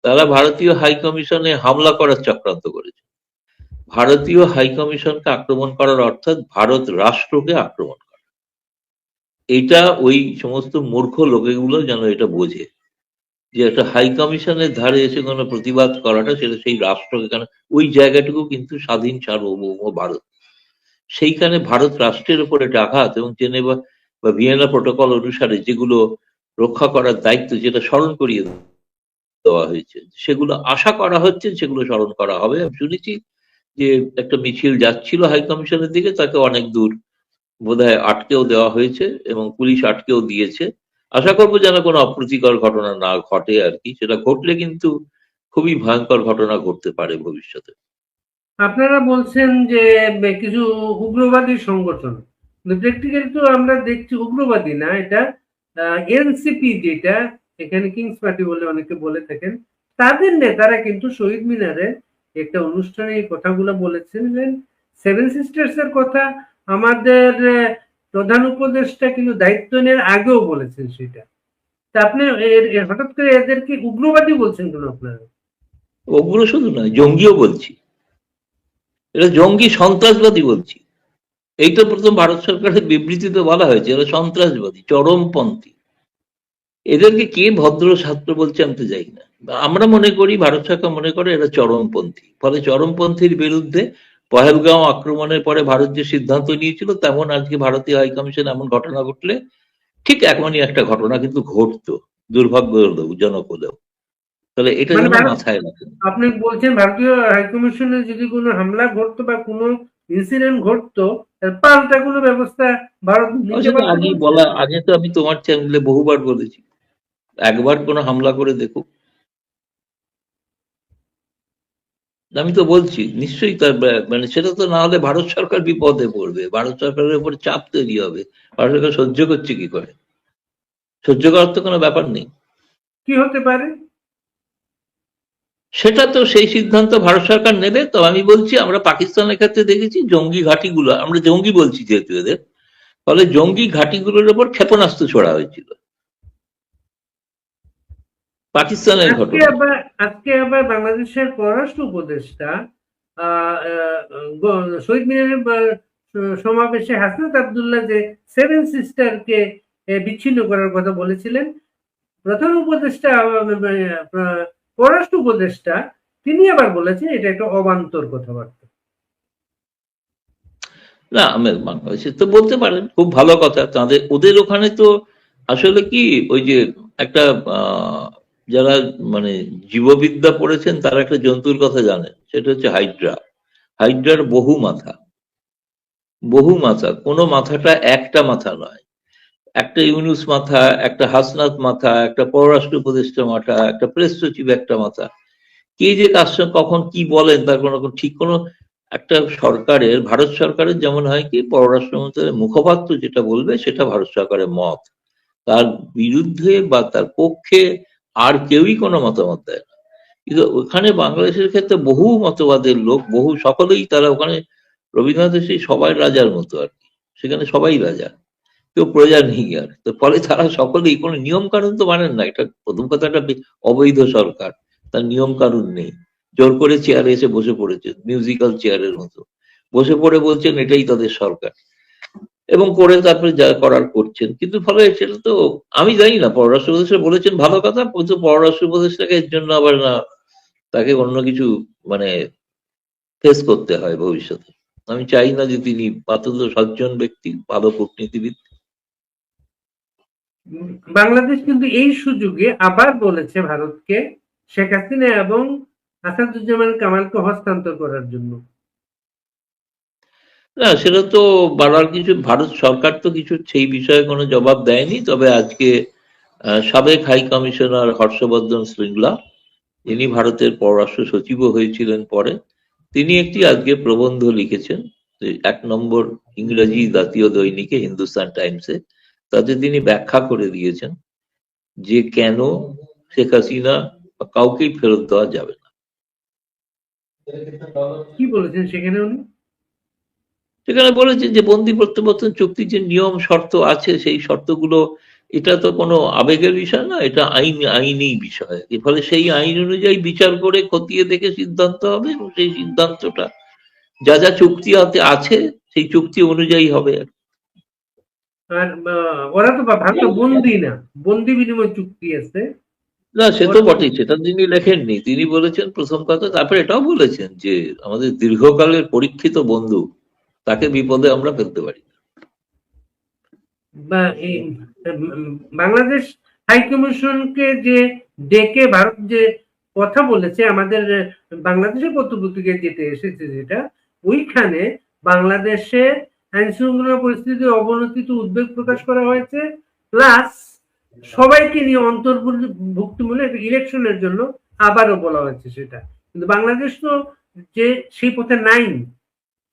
তারা ভারতীয় হাই কমিশনে হামলা করার চক্রান্ত করেছে। ভারতীয় হাই কমিশনকে আক্রমণ করার অর্থাৎ ভারত রাষ্ট্রকে আক্রমণ করা। এটা ওই সমস্ত মূর্খ লোকেগুলো যেন এটা বোঝে যে একটা হাই কমিশনের ধারে এসে কোনো প্রতিবাদ করাটা সেটা সেই রাষ্ট্রকে, কারণ ওই জায়গাটুকু কিন্তু স্বাধীন সার্বভৌম ভারত। সেইখানে ভারত রাষ্ট্রের উপর এটা আঘাত, এবং জেনেভা বা ভিয়েনা প্রোটোকল অনুসারে যেগুলো রক্ষা করার দায়িত্ব, যেটা স্মরণ করিয়ে দেওয়া হয়েছে, সেগুলো আশা করা হচ্ছে সেগুলো স্মরণ করা হবে। আমি শুনেছি যে একটা মিছিল যাচ্ছিল হাই কমিশনের দিকে, তাকে অনেক দূর বোধহয় আটকেও দেওয়া হয়েছে এবং পুলিশ আটকেও দিয়েছে। আশা করবো যেন কোনো অপ্রীতিকর ঘটনা না ঘটে আর কি। সেটা ঘটলে কিন্তু খুবই ভয়ঙ্কর ঘটনা ঘটতে পারে ভবিষ্যতে। আপনারা বলছেন যে কিছু উগ্রবাদী সংগঠন, প্র্যাকটিক্যালি তো আমরা দেখছি উগ্রবাদী না, এটা এনসিপি, যেটা এখানে কিংস পার্টি বলে অনেকে বলে থাকেন, তাদের নেতারা কিন্তু শহীদ মিনারে একটা অনুষ্ঠানে এই কথাগুলো বলেছিলেন। সেভেন সিস্টার্স এর কথা আমাদের প্রধান উপদেষ্টা কিন্তু দায়িত্ব নেওয়ার আগেও বলেছেন সেটা। তা আপনি হঠাৎ করে এদেরকে উগ্রবাদী বলছেন কেন আপনারা? ওগুলো শুধু নয়, জঙ্গিও বলছি, এটা জঙ্গি সন্ত্রাসবাদী বলছি। এইটা প্রথম ভারত সরকারের বিবৃতিতে বলা হয়েছে এরা সন্ত্রাসবাদী, চরমপন্থী। এদেরকে কে ভদ্র ছাত্র বলছে আমি তো জানি না। আমরা মনে করি, ভারত সরকার মনে করে এরা চরমপন্থী। ফলে চরমপন্থীর বিরুদ্ধে পহেলগাঁও আক্রমণের পরে ভারত যে সিদ্ধান্ত নিয়েছিল, তেমন আজকে ভারতীয় হাই কমিশন এমন ঘটনা ঘটলে ঠিক এমনই একটা ঘটনা কিন্তু ঘটতো, দুর্ভাগ্যজনক হলেও। তাহলে এটা মানে যেন মাথায় রাখেন। আপনি বলছেন ভারতীয় হাইকমিশনে যদি কোনো হামলা ঘটতো বা কোনো ইনসিডেন্ট ঘটতো, তার পাল্টা কোনো ব্যবস্থা ভারত নিতে সেটা পারতো আগেই বলছেন? বলা, আগে তো আমি তোমার চ্যানেলে বহুবার বলেছি, একবার কোনো হামলা করে দেখো। আমি তো বলছি নিশ্চয়ই তার মানে সেটা তো না হলে ভারত সরকার বিপদে পড়বে, ভারত সরকারের উপর চাপ তৈরি হবে। ভারত সরকার সহ্য করছে কি করে? সহ্য করার তো কোনো ব্যাপার নেই। কি হতে পারে? সেটা তো সেই সিদ্ধান্ত ভারত সরকার নেবে। তো আমি বলছি আমরা পাকিস্তানের ক্ষেত্রে দেখেছি জঙ্গি ঘাঁটিগুলো, আমরা জঙ্গি বলছি যেহেতু এদের, ফলে জঙ্গি ঘাঁটিগুলোর উপর ক্ষেপণাস্ত্র ছোড়া হয়েছিল, পাকিস্তানের আজকে ঘটনা। আবার আজকে আবার বাংলাদেশের পররাষ্ট্র উপদেষ্টা শহীদ মিনারের সমাবেশে হাসনাত আবদুল্লাহ যে সেভেন সিস্টারকে বিচ্ছিন্ন করার কথা বলেছিলেন, প্রধান উপদেষ্টা পররাষ্ট্র উপদেষ্টা তিনি আবার বলেছেন এটা একটা অবান্তর কথাবার্তা। না আমি বাংলাদেশে তো বলতে পারেন, খুব ভালো কথা। তাদের ওদের ওখানে তো আসলে কি, ওই যে একটা আহ যারা মানে জীববিদ্যা পড়েছেন তারা একটা জন্তুর কথা জানেন, সেটা হচ্ছে হাইড্রা। হাইড্রার বহু মাথা, বহু মাথা, কোনো মাথাটা একটা মাথা নয়। একটা ইউনুস মাথা, একটা হাসনাত মাথা, একটা পররাষ্ট্র উপদেষ্টা মাথা, একটা প্রেস সচিব একটা মাথা। কে যে কার সঙ্গে কখন কি বলেন তার কোনো ঠিক কোনো, একটা সরকারের, ভারত সরকারের যেমন হয় কি পররাষ্ট্র মন্ত্রণালয়ের মুখপাত্র যেটা বলবে সেটা ভারত সরকারের মত, তার বিরুদ্ধে বা তার পক্ষে আর কেউই কোনো মতামত দেয় না। কিন্তু ওখানে বাংলাদেশের ক্ষেত্রে বহু মতবাদের লোক, বহু সকলেই তারা ওখানে, রবীন্দ্রনাথের সেই সবাই রাজার মতো আর কি, সেখানে সবাই রাজা, কেউ প্রজা নেই আর। তো ফলে তারা সকলেই কোনো নিয়ম কানুন তো মানেন না। এটা প্রথম কথা, একটা অবৈধ সরকার, তার নিয়ম কানুন নেই। জোর করে চেয়ারে এসে বসে পড়েছে, মিউজিক্যাল চেয়ারের মতো বসে পড়ে বলছেন এটাই তাদের সরকার, এবং করে তারপরে যা করার করছেন। কিন্তু ফলে সেটা তো আমি জানি না, পররাষ্ট্র উপদেষ্টা বলেছেন ভালো কথা, কিন্তু পররাষ্ট্র উপদেষ্টাকে এর জন্য আবার না তাকে অন্য কিছু মানে ফেস করতে হয় ভবিষ্যতে। আমি চাই না যে তিনি অত্যন্ত সজ্জন ব্যক্তি, ভালো কূটনীতিবিদ। বাংলাদেশ কিন্তু এই সুযোগে আবার বলেছে ভারতকে শেখ হাসিনা এবং আসাদুজ্জামান কামালকে হস্তান্তর করার জন্য। না সেটা তো বলার কিছু, ভারত সরকার তো কিছু সেই বিষয়ে কোনো জবাব দেয়নি। তবে আজকে সাবেক হাই কমিশনার হর্ষবর্ধন শ্রীংলা, যিনি ভারতের পররাষ্ট্র সচিবও হয়েছিলেন পরে, তিনি একটি আজকে প্রবন্ধ লিখেছেন, যে ১ নম্বর ইংরেজি জাতীয় দৈনিকে হিন্দুস্তান টাইমসে। তাতে তিনি ব্যাখ্যা করে দিয়েছেন যে কেন শেখ হাসিনা বা কাউকেই ফেরত দেওয়া যাবে না। কি বলেছেন সেখানে উনি? সেখানে বলেছেন যে বন্দি প্রত্যাবর্তন চুক্তির যে নিয়ম শর্ত আছে সেই শর্তগুলো এটা তো কোনো আবেগের বিষয় না, এটা আইনি বিষয়। এর ফলে সেই আইন অনুযায়ী বিচার করে খতিয়ে দেখে সিদ্ধান্ত হবে, এবং সেই সিদ্ধান্তটা যা যা চুক্তি আছে সেই চুক্তি অনুযায়ী হবে। আর ওরা তো ভারত বন্দি না, বন্দি বিনিময় চুক্তি আছে। না, সে তো বটেই, সেটা তিনি লেখেননি। তিনি বলেছেন প্রথম কথা, তারপরে এটাও বলেছেন যে আমাদের দীর্ঘকালের পরীক্ষিত বন্ধু, তাকে বিপদে আমরা ফেলতে পারি না। বা এই বাংলাদেশ হাই কমিশনকে যে ডেকে ভারত যে কথা বলেছে, আমাদের বাংলাদেশের পত্রপত্রিকায় যেতে এসেছে যেটা, ওইখানে বাংলাদেশের আইন শৃঙ্খলা পরিস্থিতির অবনতিতে উদ্বেগ প্রকাশ করা হয়েছে, প্লাস সবাইকে নিয়ে অন্তর্ভুক্তিমূলক ইলেকশনের জন্য আবারও বলা হয়েছে সেটা। কিন্তু বাংলাদেশ তো যে সেই পথে নাই,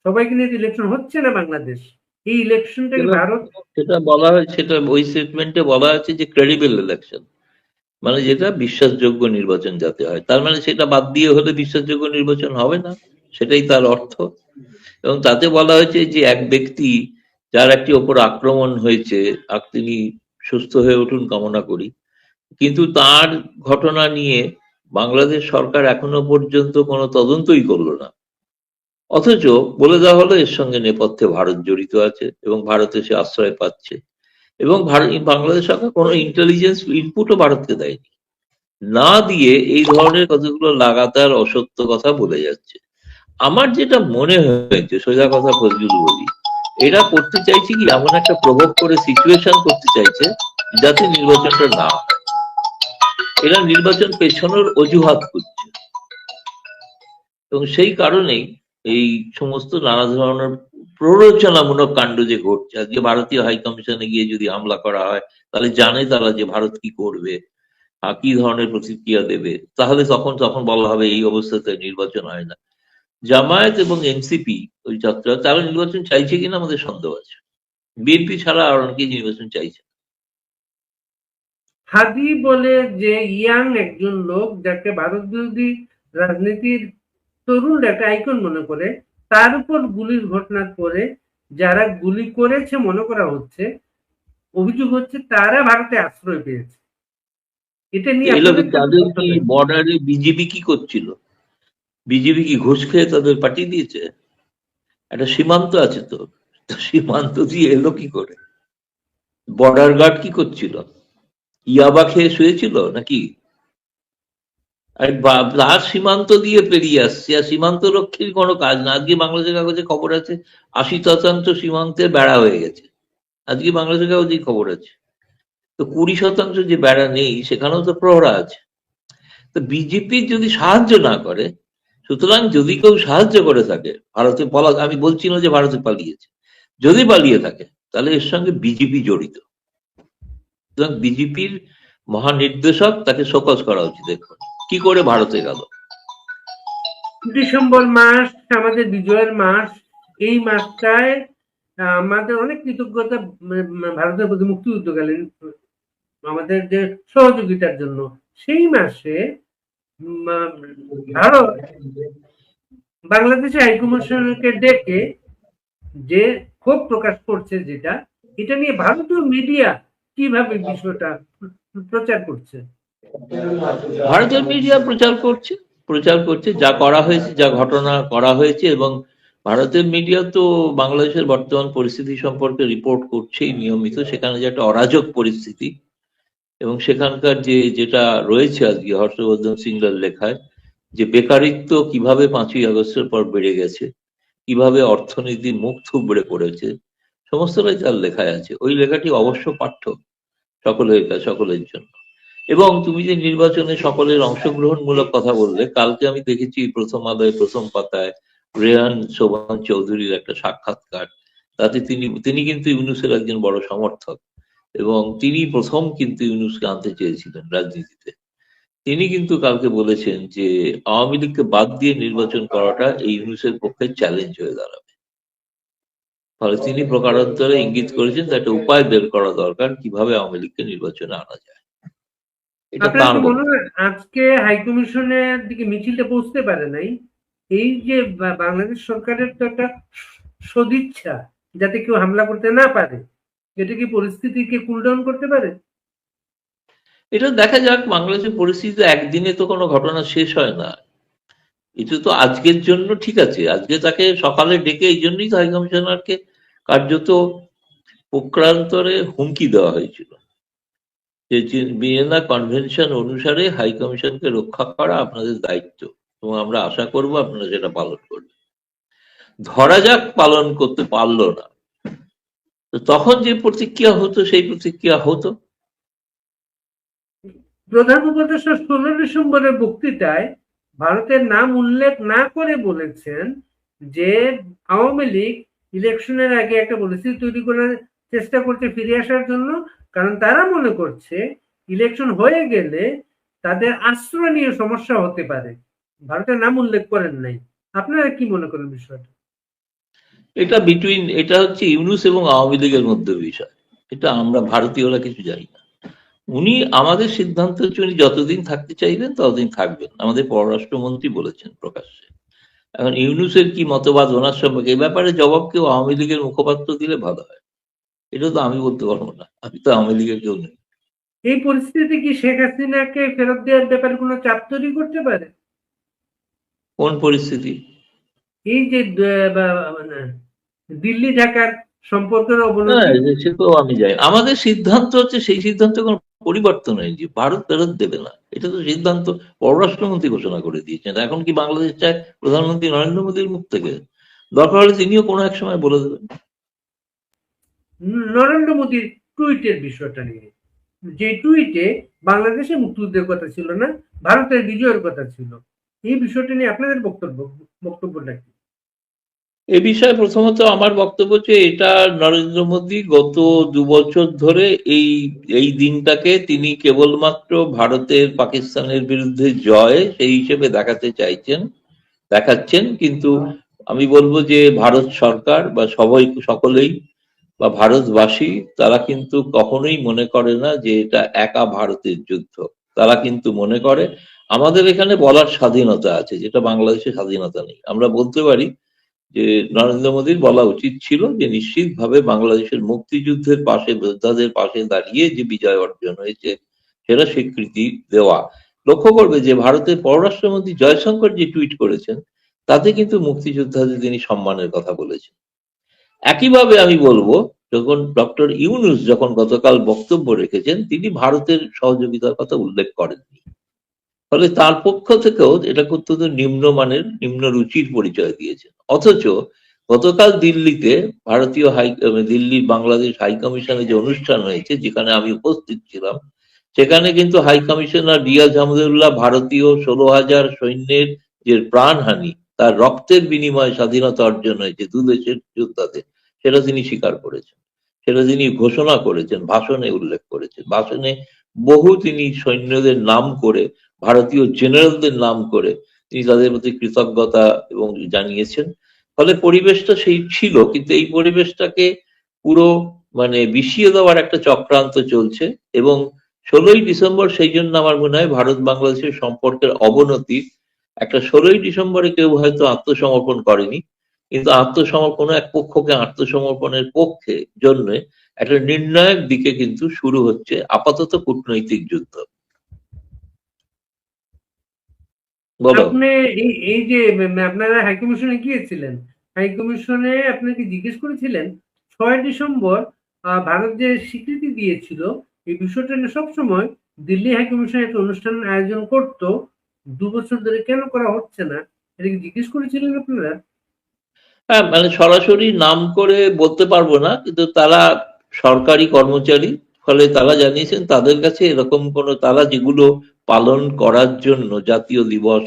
সবাইকে নিয়ে ইলেকশন হচ্ছে না বাংলাদেশ। এই ইলেকশনটা ভারত, সেটা বলা হয়, সেটা ওই স্টেটমেন্টে বলা আছে যে ক্রেডিবল ইলেকশন, মানে যেটা বিশ্বাসযোগ্য নির্বাচন যাতে হয়। তার মানে সেটা বাদ দিয়ে হলে বিশ্বাসযোগ্য নির্বাচন হবে না, সেটাই তার অর্থ। এবং তাতে বলা হয়েছে যে এক ব্যক্তি যার একটি ওপর আক্রমণ হয়েছে, তিনি সুস্থ হয়ে উঠুন কামনা করি, কিন্তু তার ঘটনা নিয়ে বাংলাদেশ সরকার এখনো পর্যন্ত কোনো তদন্তই করলো না। অথচ বলে দেওয়া হলো এর সঙ্গে নেপথ্যে ভারত জড়িত আছে এবং ভারতে সে আশ্রয় পাচ্ছে, এবং বাংলাদেশ সরকার কোনো ইন্টেলিজেন্স ইনপুটও ভারতকে দেয়নি, না দিয়ে এই ধরনের কতগুলো লাগাতার অসত্য কথা বলে যাচ্ছে। আমার যেটা মনে হয়েছে, সোজা কথা ফজলুল বলি, এরা করতে চাইছে কি, এমন একটা প্রভোগ করে সিচুয়েশন করতে চাইছে যাতে নির্বাচনটা না হয়। এরা নির্বাচন পেছনের অজুহাত খুঁজছে, এবং সেই কারণেই এই সমস্ত নানা ধরনের প্ররোচনামূলক কাণ্ড যে ঘটছে। আজকে ভারতীয় হাই কমিশনে গিয়ে যদি হামলা করা হয়, তাহলে জানে তারা যে ভারত কি করবে, কি ধরনের প্রতিক্রিয়া দেবে, তাহলে তখন বলা হবে এই অবস্থাতে নির্বাচন হয় না। জামায়াত এবং এনসিপি ওই যাত্রা, তারা নির্বাচন চাইছে কিনা আমাদের সন্দেহ আছে। বিএনপি ছাড়া আর অনেকেই নির্বাচন চাইছে। হাদি বলে যে ইয়াং একজন লোক, যাকে ভারত বিরোধী রাজনীতির তরুণ একটা আইকন মনে করে, তার উপর গুলির ঘটনার পরে যারা গুলি করেছে মনে করা হচ্ছে, অভিযোগ হচ্ছে তারা ভারতে আশ্রয় পেয়েছে। এটা নিয়ে তাদের কি বর্ডারে বিজেপি কি করছিল? বিজেপি কি ঘুষ খেয়ে তাদের পাঠিয়ে দিয়েছে? একটা সীমান্ত আছে তো, সীমান্ত দিয়ে এলো কি করে? বর্ডার গার্ড কি করছিল? ইয়াবা খেয়ে শুয়েছিল নাকি? তার সীমান্ত দিয়ে পেরিয়ে আসছে, আর সীমান্ত রক্ষীর কোনো কাজ না। আজকে বাংলাদেশের কাগজে খবর আছে 80% সীমান্তের বেড়া হয়ে গেছে, আজকে বাংলাদেশের কাগজে খবর আছে। তো 20% যে বেড়া নেই, সেখানেও তো প্রহরা আছে। তো বিজেপি যদি সাহায্য না করে, সুতরাং যদি কেউ সাহায্য করে থাকে ভারতে আমি বলছি না যে ভারতে পালিয়েছে, যদি পালিয়ে থাকে তাহলে এর সঙ্গে বিজেপি জড়িত। সুতরাং বিজেপির মহানির্দেশক তাকে শোকজ করা উচিত। দেখুন কি করে ভারতে গেল। ডিসেম্বর মাস আমাদের বিজয়ের মাস। এই মাসটায় আমাদের অনেক কৃতজ্ঞতা ভারতের প্রতি মুক্তিযুদ্ধকালীন আমাদের যে সহযোগিতার জন্য। সেই মাসে ভারত বাংলাদেশে হাইকমিশনকে ডেকে যে ক্ষোভ প্রকাশ করছে, যেটা এটা নিয়ে ভারতীয় মিডিয়া কিভাবে বিষয়টা প্রচার করছে? ভারতীয় মিডিয়া প্রচার করছে যা করা হয়েছে, যা ঘটনা করা হয়েছে, এবং ভারতের মিডিয়া তো বাংলাদেশের বর্তমান পরিস্থিতি সম্পর্কে রিপোর্ট করছেই নিয়মিত। সেখানে যে একটা অরাজক পরিস্থিতি, এবং সেখানকার যেটা রয়েছে আজকে হর্ষবর্ধন সিংলার লেখায়, যে বেকারিত্ব কিভাবে 5ই আগস্টের পর বেড়ে গেছে, কিভাবে অর্থনীতি মুখ থুবড়ে পড়েছে, সমস্তটাই তার লেখায় আছে। ওই লেখাটি অবশ্য পাঠ্য সকলের জন্য। এবং তুমি যে নির্বাচনে সকলের অংশগ্রহণমূলক কথা বললে, কালকে আমি দেখেছি প্রথম আলোয় প্রথম পাতায় রেহান শোভান চৌধুরীর একটা সাক্ষাৎকার। তাতে তিনি কিন্তু ইউনূসের একজন বড় সমর্থক, এবং তিনি প্রথম কিন্তু ইউনূসকে আনতে চেয়েছিলেন রাজনীতিতে। তিনি কিন্তু কালকে বলেছেন যে আওয়ামী লীগকে বাদ দিয়ে নির্বাচন করাটা এই ইউনূসের পক্ষে চ্যালেঞ্জ হয়ে দাঁড়াবে। ফলে তিনি প্রকারান্তরে ইঙ্গিত করেছেন একটা উপায় বের করা দরকার কিভাবে আওয়ামী লীগকে নির্বাচনে আনা যায়। এটা তার মনে হয় আজকে হাইকমিশনের দিকে মিছিলটা পৌঁছতে পারে নাই, এই যে বাংলাদেশ সরকারের তো একটা সদিচ্ছা যাতে কেউ হামলা করতে না পারে, এটা কি পরিস্থিতিকে কুল ডাউন করতে পারে? এটা দেখা যাক, বাংলাদেশের পরিস্থিতি একদিনে তো কোনো ঘটনা শেষ হয় না। এটা তো আজকের জন্য ঠিক আছে, আজকে তাকে সকালে ডেকে এই জন্যই তো হাই কমিশনারকে কার্যত প্রক্রান্তরে হুমকি দেওয়া হয়েছিল যে ভিয়েনা কনভেনশন অনুসারে হাই কমিশনকে রক্ষা করা আপনাদের দায়িত্ব এবং আমরা আশা করব আপনারা সেটা পালন করবেন। ধরা যাক পালন করতে পারলো না, তো তখন যে প্রতিক্রিয়া হতো সেই প্রতিক্রিয়া হতো। প্রধান উপদেষ্টা 16 ডিসেম্বরের বক্তৃতায় ভারতের নাম উল্লেখ না করে বলেছেন যে আওয়ামী লীগ ইলেকশনের আগে একটা পরিস্থিতি তৈরি করার চেষ্টা করছে ফিরে আসার জন্য, কারণ তারা মনে করছে ইলেকশন হয়ে গেলে তাদের আশ্রয় নিয়ে সমস্যা হতে পারে। ভারতের নাম উল্লেখ করেন নাই। আপনারা কি মনে করেন বিষয়টা? এটা হচ্ছে ইউনূস এবং আওয়ামী লীগের মধ্যে বিষয়। এটা আমরা ভারতীয়রা কিছু জানি না। উনি আমাদের সিদ্ধান্ত হচ্ছে উনি যতদিন থাকতে চাইবেন ততদিন থাকবেন, আমাদের পররাষ্ট্রমন্ত্রী বলেছেন প্রকাশ্যে। এখন ইউনূসের কি মতবাদ ওনার সম্পর্কে, এই ব্যাপারে জবাব কেউ আওয়ামী লীগের মুখপাত্র দিলে ভালো হয়। এটা তো আমি বলতে পারবো না, আমি তো আওয়ামী লীগের কেউ নেই। এই পরিস্থিতি কি শেখ হাসিনাকে ফেরত দেওয়ার ব্যাপারে কোনো চাপ তৈরি করতে পারে? কোন পরিস্থিতি? এই যে মানে দিল্লি ঢাকার সম্পর্কের না, অবনতি। সে তো আমি জানি। আমাদের সিদ্ধান্ত হচ্ছে, সেই সিদ্ধান্তে কোনো পরিবর্তন হয়নি, ভারত ফেরত দেবে না। এটা তো সিদ্ধান্ত পররাষ্ট্রমন্ত্রী ঘোষণা করে দিয়েছেন। এখন কি বাংলাদেশ চায় প্রধানমন্ত্রী নরেন্দ্র মোদীর মুখ থেকে? দরকার হলে তিনিও কোনো এক সময় বলে দেবেন। নরেন্দ্র মোদীর টুইটের বিষয়টা নিয়ে, যে টুইটে বাংলাদেশে মুক্তিযুদ্ধের কথা ছিল না, ভারতের বিজয়ের কথা ছিল, এই বিষয়টা নিয়ে আপনাদের বক্তব্যটা কি? এ বিষয়ে প্রথমত আমার বক্তব্য হচ্ছে, এটা নরেন্দ্র মোদী গত 2 বছর ধরে এই এই দিনটাকে তিনি কেবলমাত্র ভারতের পাকিস্তানের বিরুদ্ধে জয় সেই হিসেবে দেখাতে দেখাচ্ছেন। কিন্তু আমি বলবো যে ভারত সরকার বা সকলেই বা ভারতবাসী তারা কিন্তু কখনোই মনে করে না যে এটা একা ভারতের যুদ্ধ। তারা কিন্তু মনে করে আমাদের এখানে বলার স্বাধীনতা আছে, যেটা বাংলাদেশে স্বাধীনতা নেই। আমরা বলতে পারি যে নরেন্দ্র মোদীর বলা উচিত ছিল যে নিশ্চিতভাবে বাংলাদেশের মুক্তিযুদ্ধের পাশে, যোদ্ধাদের পাশে দাঁড়িয়ে যে বিজয় অর্জন হয়েছে সেটা স্বীকৃতি দেওয়া। লক্ষ্য করবে যে ভারতের পররাষ্ট্রমন্ত্রী জয়শঙ্কর যে টুইট করেছেন তাতে কিন্তু মুক্তিযোদ্ধাদের তিনি সম্মানের কথা বলেছেন। একইভাবে আমি বলবো, যখন ডক্টর ইউনূস যখন গতকাল বক্তব্য রেখেছেন তিনি ভারতের সহযোগিতার কথা উল্লেখ করেননি। ফলে তার পক্ষ থেকেও এটা অত্যন্ত নিম্নমানের, নিম্ন রুচির পরিচয় দিয়েছেন। অথচ গতকাল দিল্লিতে দিল্লি বাংলাদেশ হাই কমিশনে যে অনুষ্ঠান হয়েছে যেখানে আমি উপস্থিত ছিলাম, সেখানে কিন্তু হাই কমিশনার রিয়াজ আহমেদুল্লাহ ভারতীয় 16,000 সৈন্যের যে প্রাণহানি, তার রক্তের বিনিময়ে স্বাধীনতা অর্জন হয়েছে দুদেশের যোদ্ধাদের, সেটা তিনি স্বীকার করেছেন। সেটা তিনি ঘোষণা করেছেন, ভাষণে উল্লেখ করেছেন। ভাষণে বহু তিনি সৈন্যদের নাম করে, ভারতীয় জেনারেলদের নাম করে তিনি তাদের প্রতি কৃতজ্ঞতা এবং জানিয়েছেন। ফলে পরিবেশটা সেই ছিল, কিন্তু এই পরিবেশটাকে পুরো মানে বিষিয়ে দেওয়ার একটা চক্রান্ত চলছে। এবং 16ই ডিসেম্বর সেই জন্য আমার মনে হয় ভারত বাংলাদেশের সম্পর্কের অবনতি একটা, 16ই ডিসেম্বরে কেউ হয়তো আত্মসমর্পণ করেনি, কিন্তু কোনো এক পক্ষকে আত্মসমর্পণের পক্ষে জন্য একটা নির্ণায়ক দিকে কিন্তু শুরু হচ্ছে আপাতত কূটনৈতিক যুদ্ধ। বলো। আপনি এই যে আপনারা হাইকমিশনে গিয়েছিলেন, হাইকমিশনে আপনাকে জিজ্ঞেস করেছিলেন 6 ডিসেম্বর ভারত যে স্বীকৃতি দিয়েছিল এই বিষয়টা নিয়ে সবসময় দিল্লি হাইকমিশন একটা অনুষ্ঠান আয়োজন করতো, 2 বছর ধরে কেন করা হচ্ছে না, এটা কি জিজ্ঞেস করেছিলেন আপনারা? হ্যাঁ, মানে সরাসরি নাম করে বলতে পারবো না, কিন্তু তারা সরকারি কর্মচারী। ফলে তারা জানিয়েছেন তাদের কাছে এরকম কোনো, তারা যেগুলো পালন করার জন্য জাতীয় দিবস,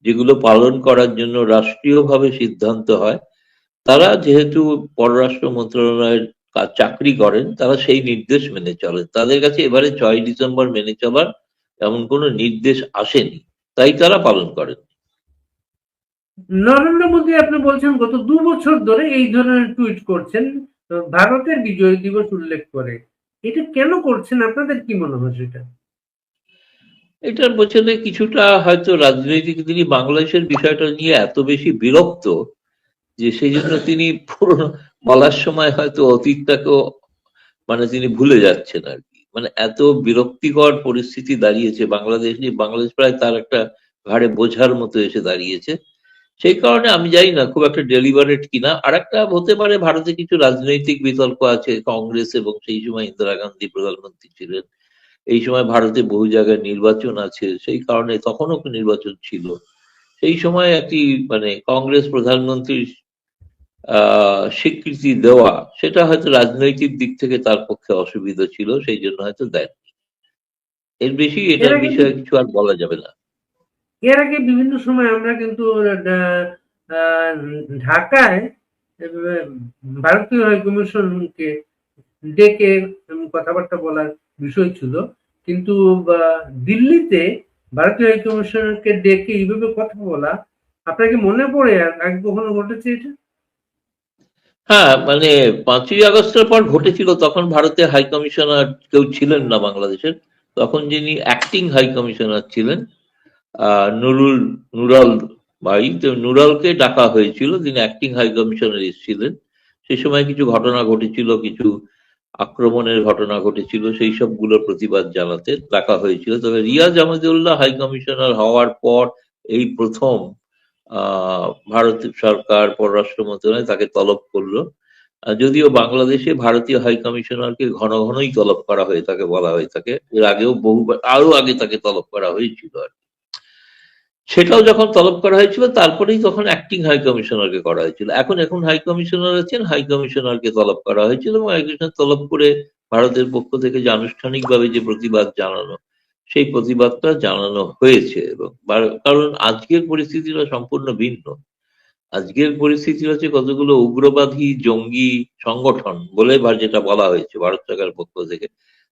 যেগুলো পালন করার জন্য রাষ্ট্রীয়ভাবে সিদ্ধান্ত হয়, তারা যেহেতু পররাষ্ট্র মন্ত্রণালয়ের চাকরি করেন, তারা সেই নির্দেশ মেনে চলেন। তাদের কাছে এবারে 6ই ডিসেম্বর মেনে চলার এমন কোনো নির্দেশ আসেনি, তাই তারা পালন করেন। নরেন্দ্র মোদী আপনি বলছেন গত 2 বছর ধরে এই ধরনের টুইট করছেন ভারতের বিজয় দিবস উল্লেখ করে, এটা কেন করছেন আপনাদের কি মনে হয় সেটা? এটার পেছনে কিছুটা হয়তো রাজনৈতিক, তিনি বাংলাদেশের বিষয়টা নিয়ে এত বেশি বিরক্ত যে সেই জন্য তিনি পুরো বলার সময় হয়তো অতীতটাকেও মানে তিনি ভুলে যাচ্ছেন আর কি। মানে এত বিরক্তিকর পরিস্থিতি দাঁড়িয়েছে বাংলাদেশ প্রায় তার একটা ঘাড়ে বোঝার মতো এসে দাঁড়িয়েছে। সেই কারণে আমি জানি না খুব একটা ডেলিভারেট কিনা। আর একটা হতে পারে ভারতে কিছু রাজনৈতিক বিতর্ক আছে, কংগ্রেস এবং সেই সময় ইন্দিরা গান্ধী প্রধানমন্ত্রী ছিলেন, এই সময় ভারতে বহু জায়গায় নির্বাচন আছে, সেই কারণে তখনও নির্বাচন ছিল, সেই সময় একটি মানে কংগ্রেস প্রধানমন্ত্রীর স্বীকৃতি দেওয়া, সেটা হয়তো রাজনৈতিক দিক থেকে তার পক্ষে অসুবিধা ছিল, সেই জন্য হয়তো দেয়। এর বেশি এর এটার আগে বিষয়ে কিছু আর বলা যাবে না। এর আগে বিভিন্ন সময় আমরা কিন্তু আহ, ঢাকায় ভারতীয় হাই কমিশনকে ডেকে কথাবার্তা বলার বিষয় ছিল, কিন্তু দিল্লিতে ভারতীয় হাই কমিশনকে ডেকে এইভাবে কথা বলা আপনাকে মনে পড়ে আগে কখনো ঘটেছে এটা? হ্যাঁ, মানে 5ই আগস্টের পর ঘটেছিল, তখন ভারতে হাই কমিশনার কেউ ছিলেন না বাংলাদেশের। তখন যিনি অ্যাক্টিং হাই কমিশনার ছিলেন নুরাল ভাই, তো নুরালকে ডাকা হয়েছিল, তিনি অ্যাক্টিং হাই কমিশনার ছিলেন। সেই সময় কিছু ঘটনা ঘটেছিল, কিছু আক্রমণের ঘটনা ঘটেছিল, সেই সবগুলোর প্রতিবাদ জানাতে ডাকা হয়েছিল। তবে রিয়াজ আহমেদউল্লাহ হাই কমিশনার হওয়ার পর এই প্রথম ভারত সরকার পররাষ্ট্র মন্ত্রণালয় তাকে তলব করলো। যদিও বাংলাদেশে ভারতীয় হাই কমিশনারকে ঘন ঘনই তলব করা হয়ে থাকে, বলা হয়ে থাকে, এর আগেও বহুবার, আরো আগে তাকে তলব করা হয়েছিল আর কি। সেটাও যখন তলব করা হয়েছিল তারপরেই তখন অ্যাক্টিং হাই কমিশনারকে করা হয়েছিল। এখন এখন হাই কমিশনার আছেন, হাই কমিশনারকে তলব করা হয়েছিল, এবং হাই কমিশনার তলব করে ভারতের পক্ষ থেকে যে আনুষ্ঠানিকভাবে যে প্রতিবাদ জানানো, সেই প্রতিবাদটা জানানো হয়েছে। এবং কারণ আজকের পরিস্থিতিটা সম্পূর্ণ ভিন্ন। আজকের পরিস্থিতি হচ্ছে কতগুলো উগ্রবাদী জঙ্গি সংগঠন বলে যেটা বলা হয়েছে ভারত সরকারের পক্ষ থেকে,